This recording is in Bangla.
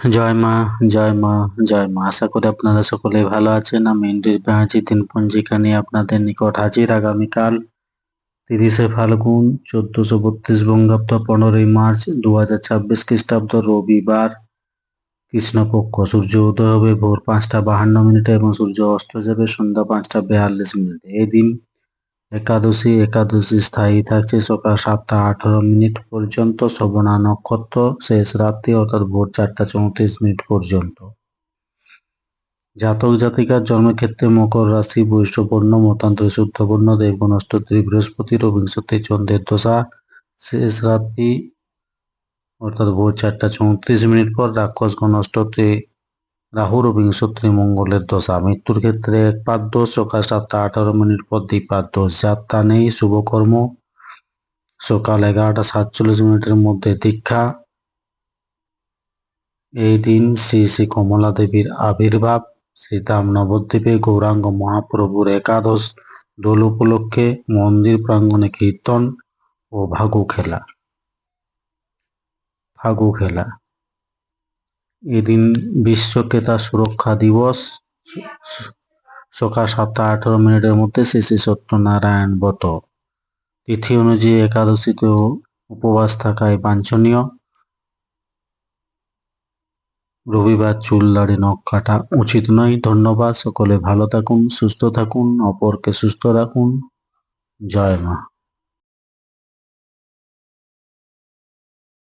জয় মা, জয় মা, জয় মা। আশা করি আপনারা সকলে ভালো আছেন। আমি ইন্দ্রির ব্যানার্জি দিন পঞ্জিকা নিয়ে আপনাদের নিকট হাজির। আগামীকাল 30শে ফাল্গুন 1432 বঙ্গাব্দ 15ই মার্চ 2026 খ্রিস্টাব্দ রবিবার কৃষ্ণপক্ষ। সূর্য উদয় হবে ভোর 5টা 52 এবং সূর্য অস্ত যাবে সন্ধ্যা 5টা 42 এই দিন একাদশী। একাদশী স্থায়ী থাকছে সকাল 7টা 18 পর্যন্ত। শ্রবণা নক্ষত্র শেষ রাত্রি অর্থাৎ ভোর 4টা 34 পর্যন্ত। জাতক জাতিকার জন্মক্ষেত্রে মকর রাশি, বৈশ্যবর্ণ, মতান্তরে শুদ্ধবর্ণ, দেবগণ অষ্টত্রী বৃহস্পতি ও বিংশতি চন্দ্রের দশা শেষ রাত্রি অর্থাৎ ভোর 4টা 34 পর। রাক্ষসগণ অষ্টত্রী রাহুর ও বিংশত্রী মঙ্গলের দশা। মৃত্যুর ক্ষেত্রে একপাদ দোষ সকাল 7টা 18 পর, দ্বিপাদ দোষ। যাত্রা নেই। শুভকর্ম সকাল 11টা 47 মধ্যে দীক্ষা। এই দিন শ্রী শ্রী কমলা দেবীর আবির্ভাব। শ্রীধাম নবদ্বীপে গৌরাঙ্গ মহাপ্রভুর একাদশ দোল উপলক্ষে মন্দির প্রাঙ্গণে কীর্তন ও ফাগু খেলা। এদিন বিশ্ব ক্রেতা সুরক্ষা দিবস। সকাল 7টা 18 মধ্যে শ্রী শ্রী সত্যনারায়ণ ব্রত। তিথি অনুযায়ী একাদশীতেও উপবাস থাকাই বাঞ্ছনীয়। রবিবার চুল দাড়ি নখ কাটা উচিত নয়। ধন্যবাদ। সকলে ভালো থাকুন, সুস্থ থাকুন, অপরকে সুস্থ রাখুন। জয় মা।